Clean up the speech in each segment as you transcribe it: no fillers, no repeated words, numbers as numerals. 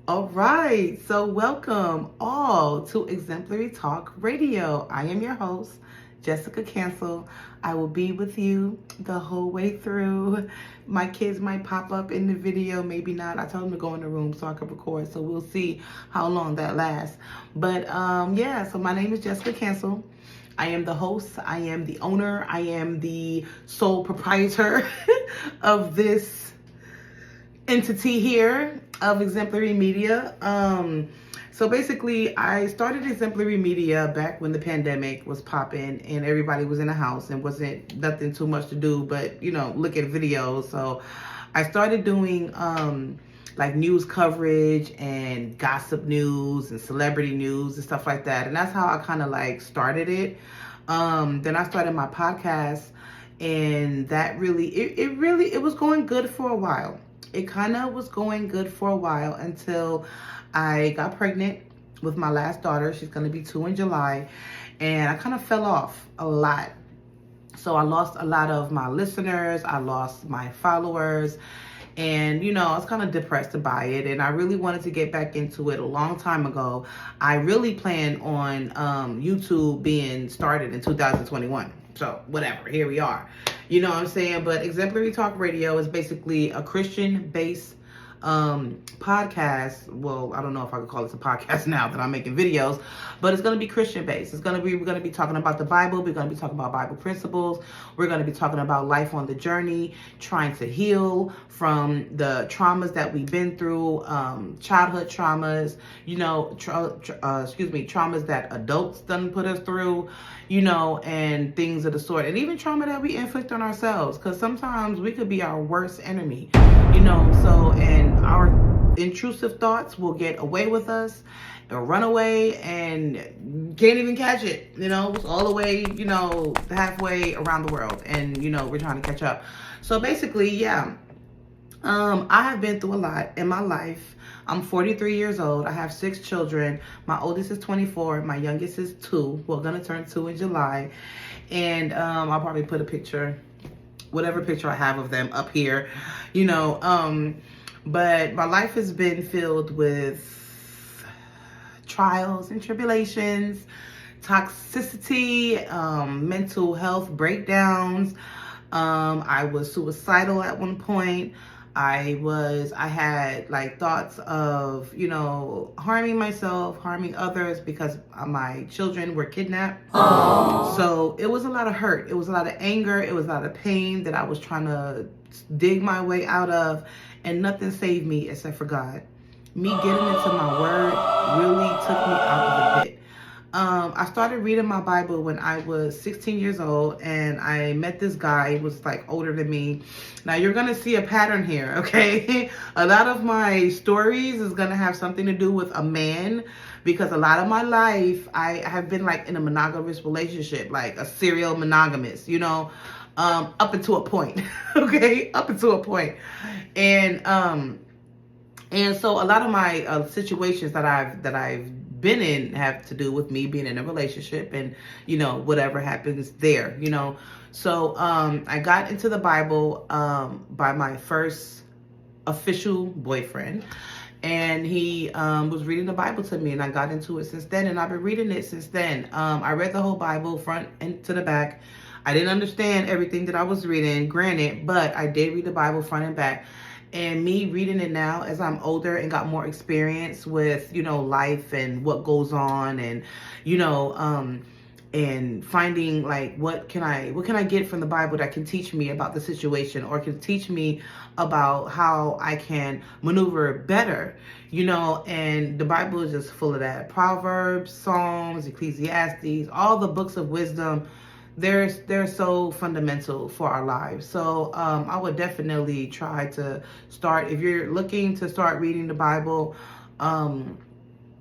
All right, so welcome all to Exemplary Talk Radio. I am your host, Jessica Cancel. I will be with you the whole way through. My kids might pop up in the video, maybe not. I told them to go in the room so I can record, so we'll see how long that lasts. But yeah, so my name is Jessica Cancel. I am the host, I am the owner, I am the sole proprietor of this entity here of Exemplary Media. So basically, I started Exemplary Media back when the pandemic was popping and everybody was in the house and wasn't nothing too much to do but, look at videos. So I started doing like news coverage and gossip news and celebrity news and stuff like that. And that's how I kind of like started it. Then I started my podcast, and that really, it was going good for a while. It kind of was going good for a while until I got pregnant with my last daughter. She's going to be 2 in July. And I kind of fell off a lot. So I lost a lot of my listeners. I lost my followers. And, I was kind of depressed by it. And I really wanted to get back into it a long time ago. I really planned on YouTube being started in 2021. So whatever, here we are. You know what I'm saying? But Exemplary Talk Radio is basically a Christian-based podcast. Well, I don't know if I could call it a podcast now that I'm making videos, but it's going to be Christian based. We're going to be talking about the Bible. We're going to be talking about Bible principles. We're going to be talking about life on the journey, trying to heal from the traumas that we've been through, childhood traumas, traumas that adults done put us through, and things of the sort, and even trauma that we inflict on ourselves, because sometimes we could be our worst enemy, and our intrusive thoughts will get away with us or run away and can't even catch it, it's all the way, halfway around the world, and, we're trying to catch up. So basically, yeah, I have been through a lot in my life. I'm 43 years old. I have 6 children. My oldest is 24. My youngest is 2. We're going to turn 2 in July. And I'll probably put a picture, whatever picture I have of them up here, but my life has been filled with trials and tribulations, toxicity, mental health breakdowns. I was suicidal at one point. I had like thoughts of, harming myself, harming others, because my children were kidnapped. Aww. So it was a lot of hurt. It was a lot of anger. It was a lot of pain that I was trying to dig my way out of, and nothing saved me except for God. Me getting into my word really took me out of the pit. I started reading my Bible when I was 16 years old, and I met this guy who was like older than me. Now you're going to see a pattern here, okay? A lot of my stories is going to have something to do with a man, because a lot of my life I have been like in a monogamous relationship, like a serial monogamous, up until a point, okay? Up until a point. And so a lot of my situations that I've been in have to do with me being in a relationship, and whatever happens there, so I got into the Bible by my first official boyfriend, and he was reading the Bible to me, and I got into it since then, and I've been reading it since then. I read the whole Bible front and to the back. I didn't understand everything that I was reading, granted, but I did read the Bible front and back. And me reading it now as I'm older and got more experience with, life and what goes on, and, and finding like, what can I get from the Bible that can teach me about the situation, or can teach me about how I can maneuver better, and the Bible is just full of that. Proverbs, Psalms, Ecclesiastes, all the books of wisdom, they're so fundamental for our lives. So I would definitely try to start, if you're looking to start reading the Bible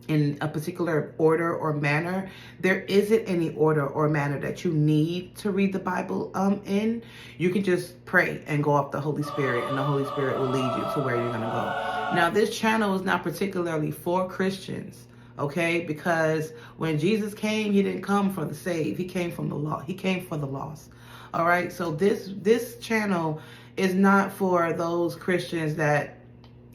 in a particular order or manner. There isn't any order or manner that you need to read the Bible in. You can just pray and go off the Holy Spirit, and the Holy Spirit will lead you to where you're going to go. Now, this channel is not particularly for Christians. Okay, because when Jesus came, he didn't come for the saved. He came from the law. He came for the lost. All right, so this channel is not for those Christians that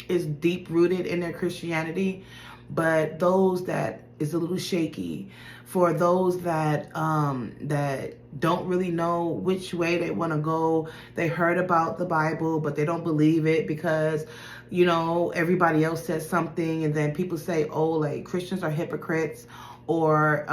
is deep rooted in their Christianity, but those that is a little shaky, for those that that don't really know which way they want to go. They heard about the Bible, but they don't believe it because, you know, everybody else says something, and then people say, oh, like Christians are hypocrites, or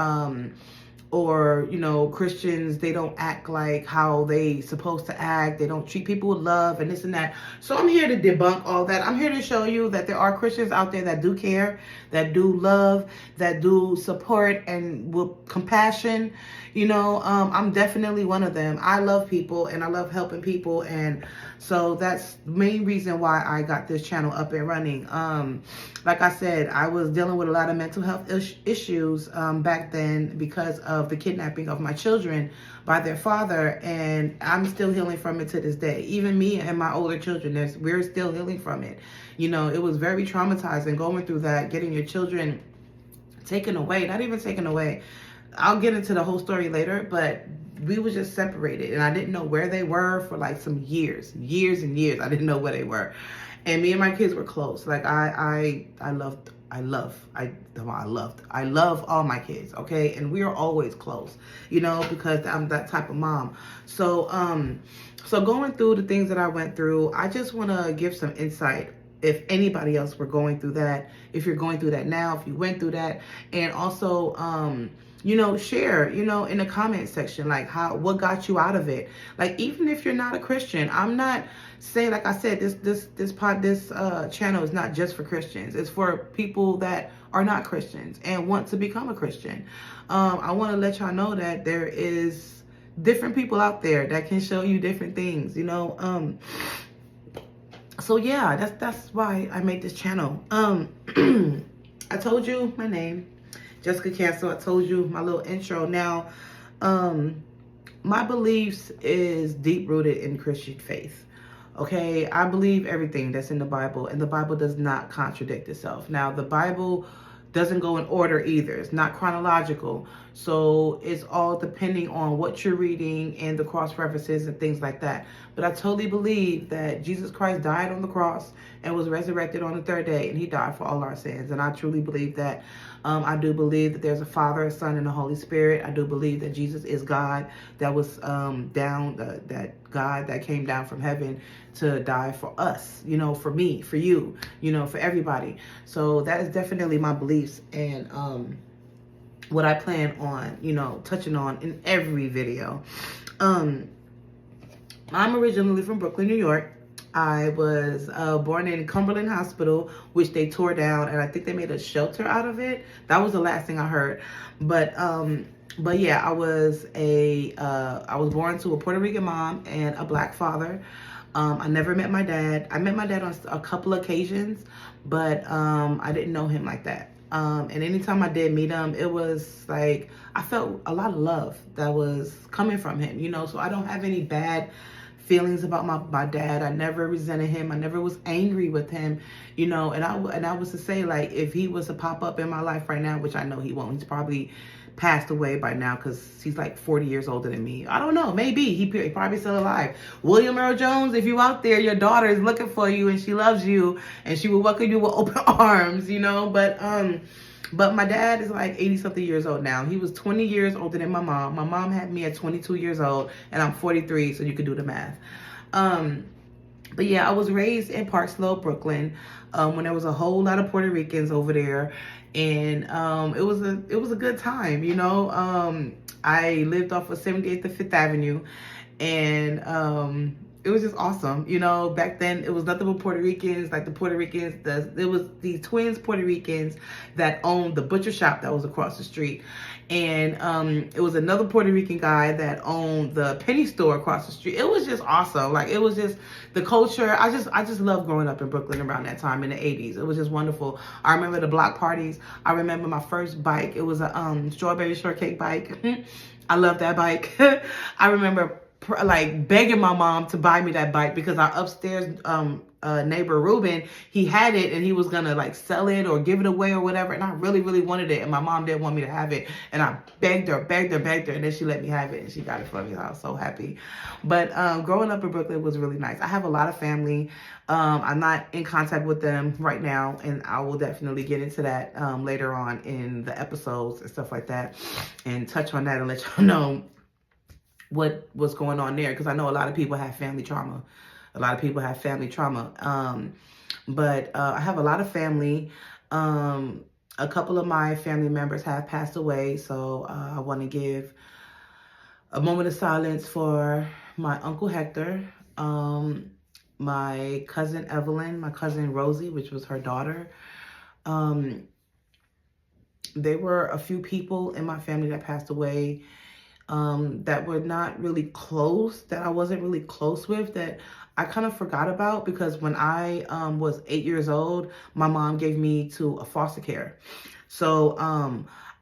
you know, Christians, they don't act like how they supposed to act, they don't treat people with love and this and that. So I'm here to debunk all that. I'm here to show you that there are Christians out there that do care, that do love, that do support and with compassion. You know, I'm definitely one of them. I love people and I love helping people, and so that's the main reason why I got this channel up and running. Like I said, I was dealing with a lot of mental health issues back then because of the kidnapping of my children by their father, and I'm still healing from it to this day. Even me and my older children, we're still healing from it. You know, it was very traumatizing going through that, getting your children taken away, not even taken away. I'll get into the whole story later, but we were just separated, and I didn't know where they were for like some years and years. I didn't know where they were. And me and my kids were close. Like I love all my kids, okay? And we are always close, you know, because I'm that type of mom. So so going through the things that I went through, I just want to give some insight if anybody else were going through that, if you're going through that now, if you went through that, and also you know, share, you know, in the comment section, like what got you out of it. Like, even if you're not a Christian, I'm not saying, like I said, this channel is not just for Christians. It's for people that are not Christians and want to become a Christian. I want to let y'all know that there is different people out there that can show you different things, you know. So yeah, that's why I made this channel. I told you my name, Jessica Cancel. I told you my little intro. Now, my beliefs is deep rooted in Christian faith. Okay, I believe everything that's in the Bible, and the Bible does not contradict itself. Now, the Bible doesn't go in order either. It's not chronological. So it's all depending on what you're reading and the cross references and things like that. But I totally believe that Jesus Christ died on the cross and was resurrected on the third day, and he died for all our sins. And I truly believe that. I do believe that there's a Father, a Son, and a Holy Spirit. I do believe that Jesus is God that was that God that came down from heaven to die for us, you know, for me, for you, you know, for everybody. So that is definitely my beliefs, and what I plan on, you know, touching on in every video. I'm originally from Brooklyn, New York. I was born in Cumberland Hospital, which they tore down, and I think they made a shelter out of it. That was the last thing I heard. But yeah, I was born to a Puerto Rican mom and a black father. I never met my dad. I met my dad on a couple occasions, but I didn't know him like that. And anytime I did meet him, it was like I felt a lot of love that was coming from him, you know. So I don't have any bad feelings about my dad. I never resented him. I never was angry with him, you know. And I was to say, like, if he was to pop up in my life right now, which I know he won't. He's probably passed away by now because he's like 40 years older than me. I don't know. Maybe he probably still alive. William Earl Jones, if you out there, your daughter is looking for you and she loves you and she will welcome you with open arms, you know. But my dad is like 80 something years old now. He was 20 years older than my mom. My mom had me at 22 years old and I'm 43, so you can do the math. But yeah, I was raised in Park Slope, Brooklyn, when there was a whole lot of Puerto Ricans over there. And it was a good time, you know. I lived off of 78th and 5th Avenue, and it was just awesome, you know. Back then, it was nothing but Puerto Ricans. Like the Puerto Ricans, it was these twins Puerto Ricans that owned the butcher shop that was across the street, and it was another Puerto Rican guy that owned the penny store across the street. It was just awesome. Like, it was just the culture. I just loved growing up in Brooklyn around that time in the 80s. It was just wonderful. I remember the block parties. I remember my first bike. It was a strawberry shortcake bike. I love that bike. I remember like begging my mom to buy me that bike because our upstairs neighbor Ruben, he had it and he was gonna like sell it or give it away or whatever, and I really wanted it, and my mom didn't want me to have it, and I begged her, and then she let me have it, and she got it for me. I was so happy. But growing up in Brooklyn was really nice. I have a lot of family. I'm not in contact with them right now, and I will definitely get into that later on in the episodes and stuff like that, and touch on that and let y'all know what was going on there, because I know a lot of people have family trauma. But I have a lot of family. A couple of my family members have passed away, so I want to give a moment of silence for my Uncle Hector, my cousin Evelyn, my cousin Rosie, which was her daughter. There were a few people in my family that passed away that were not really close, that I wasn't really close with, that I kind of forgot about, because when I was 8 years old, my mom gave me to a foster care. So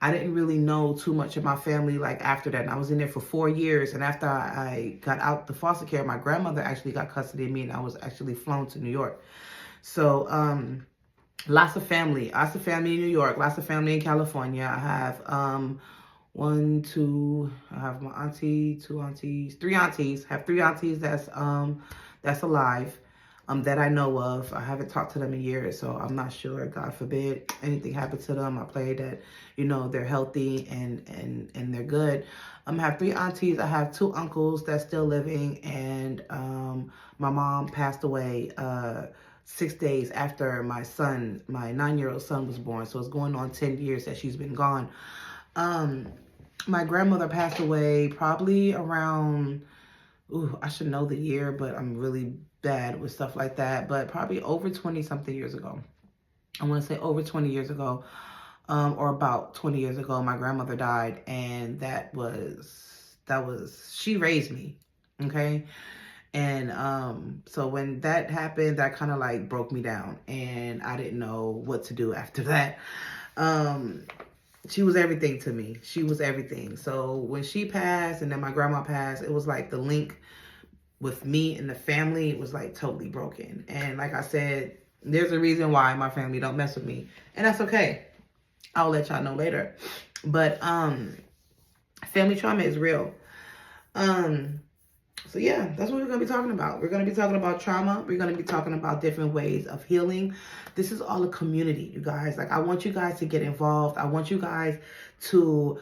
I didn't really know too much of my family like after that. And I was in there for 4 years. And after I got out the foster care, my grandmother actually got custody of me, and I was actually flown to New York. So lots of family in New York, lots of family in California. I have I have my auntie, 2 aunties, 3 aunties. I have 3 aunties that's alive, that I know of. I haven't talked to them in years, so I'm not sure. God forbid anything happened to them. I pray that, you know, they're healthy and they're good. I have 3 aunties. I have 2 uncles that's still living, and my mom passed away 6 days after my 9-year-old son was born. So it's going on 10 years that she's been gone. My grandmother passed away probably around, I should know the year, but I'm really bad with stuff like that, but probably over 20 something years ago. I want to say over 20 years ago, or about 20 years ago, my grandmother died, and that was, she raised me, okay? And so when that happened, that kind of like broke me down, and I didn't know what to do after that. She was everything to me. She was everything. So when she passed and then my grandma passed, it was like the link with me and the family was like totally broken. And like I said, there's a reason why my family don't mess with me, and that's okay. I'll let y'all know later. But family trauma is real. So yeah, that's what we're going to be talking about. We're going to be talking about trauma. We're going to be talking about different ways of healing. This is all a community, you guys. Like, I want you guys to get involved. I want you guys to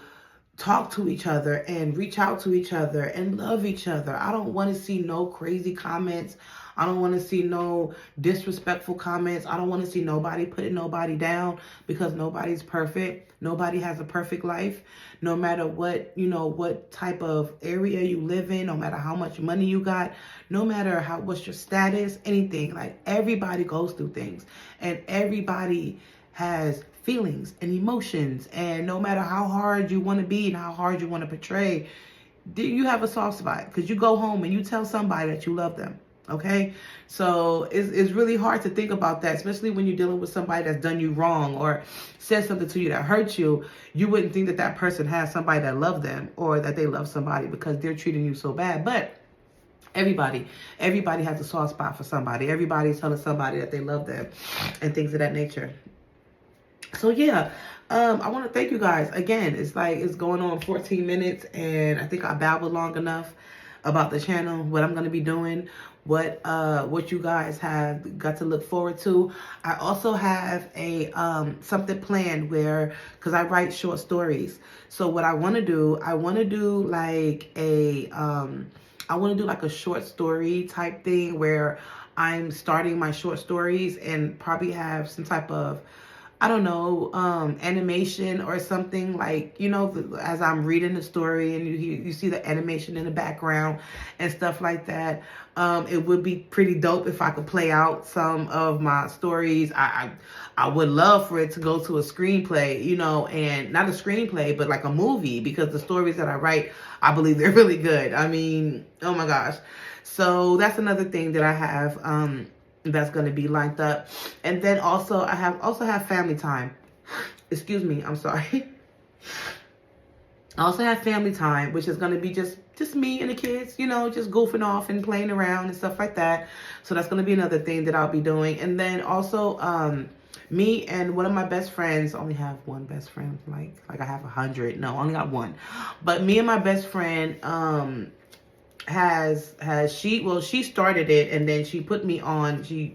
talk to each other and reach out to each other and love each other. I don't want to see no crazy comments. I don't want to see no disrespectful comments. I don't want to see nobody putting nobody down, because nobody's perfect. Nobody has a perfect life. No matter what, you know, what type of area you live in, no matter how much money you got, no matter what's your status, anything. Like, everybody goes through things, and everybody has feelings and emotions, and no matter how hard you want to be and how hard you want to portray, you have a soft spot, because you go home and you tell somebody that you love them. Okay, so it's really hard to think about that, especially when you're dealing with somebody that's done you wrong or said something to you that hurt you. You wouldn't think that that person has somebody that loves them, or that they love somebody, because they're treating you so bad. But everybody has a soft spot for somebody. Everybody's telling somebody that they love them and things of that nature. So yeah, I want to thank you guys again. It's like, it's going on 14 minutes, and I think I babbled long enough about the channel, what I'm going to be doing, what you guys have got to look forward to. I also have a something planned where, because I write short stories. So what I want to do, I want to do like a short story type thing where I'm starting my short stories and probably have some type of, I don't know, animation or something, like, you know, as I'm reading the story and you see the animation in the background and stuff like that. It would be pretty dope if I could play out some of my stories. I would love for it to go to a screenplay, you know, and not a screenplay, but like a movie, because the stories that I write, I believe they're really good. I mean, oh my gosh. So that's another thing that I have, that's going to be lined up. And then also I have family time. Excuse me, I'm sorry. I also have family time, which is going to be just me and the kids, you know, just goofing off and playing around and stuff like that. So that's going to be another thing that I'll be doing. And then also, me and one of my best friends, only have one best friend, like I have 100. No, I only got one. But me and my best friend, she started it, and then she put me on. She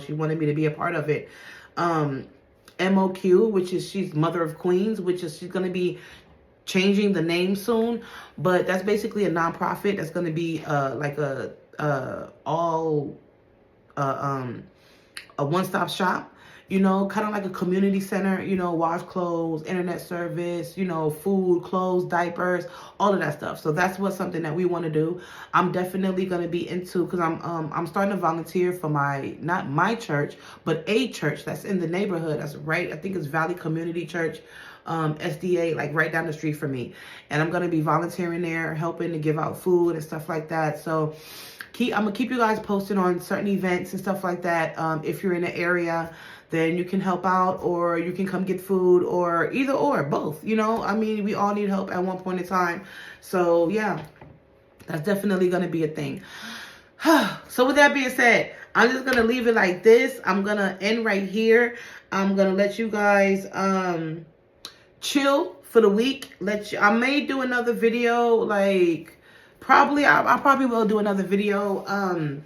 wanted me to be a part of it. MOQ, which is, she's Mother of Queens, which is, she's going to be changing the name soon, but that's basically a nonprofit that's going to be like a one-stop shop, you know, kind of like a community center, you know, wash clothes, internet service, you know, food, clothes, diapers, all of that stuff. So that's something that we want to do. I'm definitely going to be into, because I'm starting to volunteer for not my church, but a church that's in the neighborhood. That's right. I think it's Valley Community Church, SDA, like right down the street from me. And I'm going to be volunteering there, helping to give out food and stuff like that. So I'm going to keep you guys posted on certain events and stuff like that. If you're in the area, then you can help out, or you can come get food, or either or, both. You know, I mean, we all need help at one point in time. So yeah, that's definitely going to be a thing. So with that being said, I'm just going to leave it like this. I'm going to end right here. I'm going to let you guys chill for the week. I may do another video, like I probably will do another video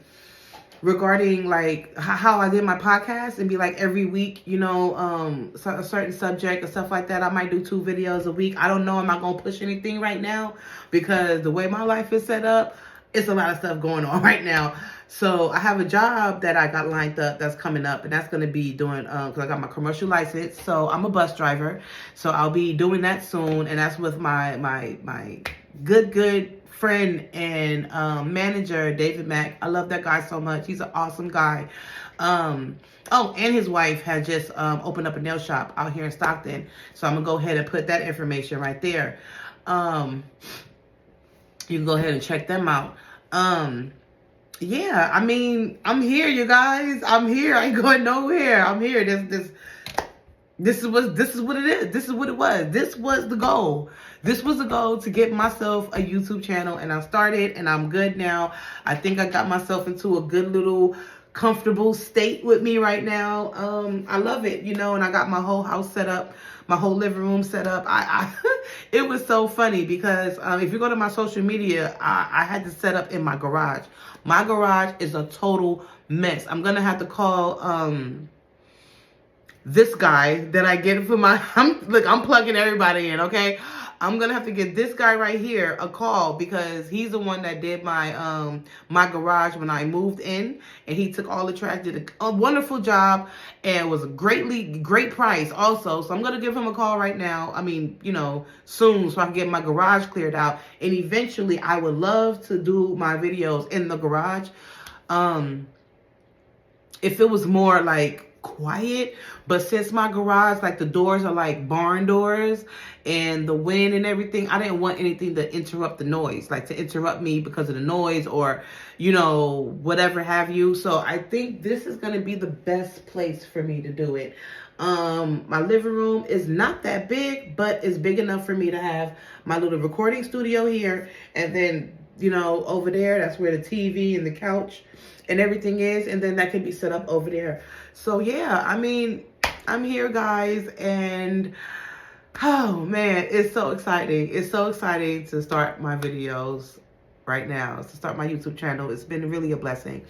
regarding like how I did my podcast, and be like every week, you know, a certain subject or stuff like that. I might do 2 videos a week. I don't know. I'm not gonna push anything right now, because the way my life is set up, it's a lot of stuff going on right now. So I have a job that I got lined up that's coming up, and that's going to be doing, because I got my commercial license. So I'm a bus driver. So I'll be doing that soon. And that's with my good friend and manager, David Mack. I love that guy so much. He's an awesome guy. Oh, and his wife had just opened up a nail shop out here in Stockton. So I'm going to go ahead and put that information right there. You can go ahead and check them out. Yeah, I mean, I'm here, you guys. I'm here. I ain't going nowhere. I'm here. This is what it is. This is what it was. This was the goal. This was the goal, to get myself a YouTube channel, and I started, and I'm good now. I think I got myself into a good little comfortable state with me right now. I love it, you know, and I got my whole house set up, my whole living room set up. It was so funny because if you go to my social media, I had to set up in my garage. My garage is a total mess. I'm gonna have to call this guy that I get for my, I'm plugging everybody in, okay? I'm gonna have to give this guy right here a call, because he's the one that did my my garage when I moved in, and he took all the trash, did a wonderful job, and was a great price also. So I'm gonna give him a call right now. I mean, you know, soon, so I can get my garage cleared out. And eventually, I would love to do my videos in the garage. If it was more like quiet, but since my garage, like the doors are like barn doors, and the wind and everything, I didn't want anything to interrupt the noise, like to interrupt me because of the noise, or, you know, whatever have you. So I think this is going to be the best place for me to do it. My living room is not that big, but it's big enough for me to have my little recording studio here, and then, you know, over there, that's where the TV and the couch and everything is, and then that can be set up over there. So yeah, I mean, I'm here, guys, and oh man, it's so exciting. It's so exciting to start my videos right now, to start my YouTube channel. It's been really a blessing.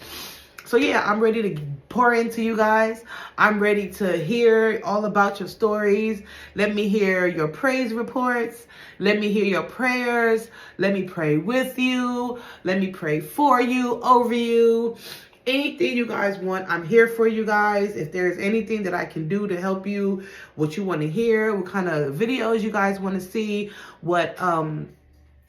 So yeah, I'm ready to pour into you guys. I'm ready to hear all about your stories. Let me hear your praise reports. Let me hear your prayers. Let me pray with you. Let me pray for you, over you. Anything you guys want, I'm here for you guys. If there's anything that I can do to help you, what you want to hear, what kind of videos you guys want to see, what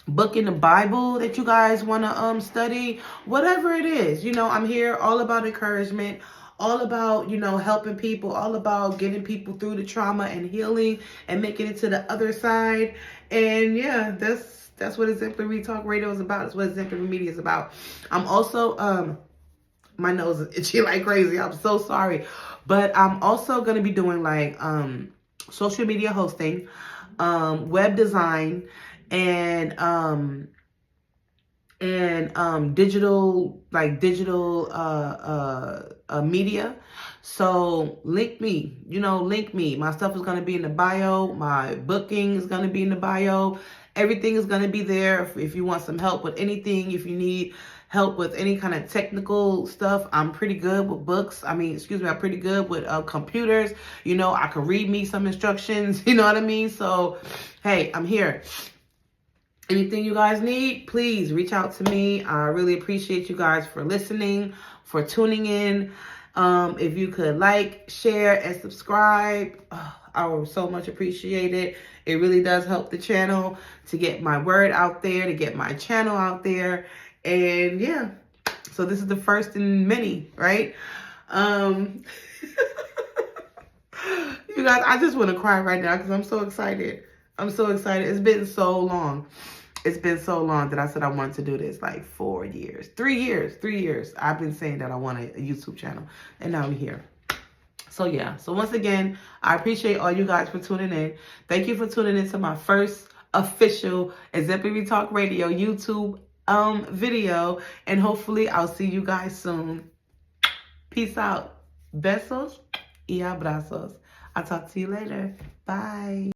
book in the Bible that you guys want to study, whatever it is, you know, I'm here, all about encouragement, all about, you know, helping people, all about getting people through the trauma and healing and making it to the other side. And yeah, that's what Exemplary Talk Radio is about. That's what Exemplary Media is about. I'm also my nose is itchy like crazy. I'm so sorry. But I'm also going to be doing like social media hosting, web design, and digital media. So link me, link me. My stuff is going to be in the bio. My booking is going to be in the bio. Everything is going to be there. If you want some help with anything, if you need help with any kind of technical stuff, I'm pretty good with books. I'm pretty good with computers. I can read me some instructions. You know what I mean? So, hey, I'm here. Anything you guys need, please reach out to me. I really appreciate you guys for listening, for tuning in. If you could like, share, and subscribe, I would so much appreciate it. It really does help the channel to get my word out there, to get my channel out there. And yeah, so this is the first in many, right? You guys, I just want to cry right now because I'm so excited. I'm so excited. It's been so long. It's been so long that I said I wanted to do this, like 4 years, 3 years. I've been saying that I want a YouTube channel, and now we're here. So yeah, so once again, I appreciate all you guys for tuning in. Thank you for tuning in to my first official Exemplary Talk Radio YouTube video, and hopefully I'll see you guys soon. Peace out. Besos y abrazos. I'll talk to you later. Bye.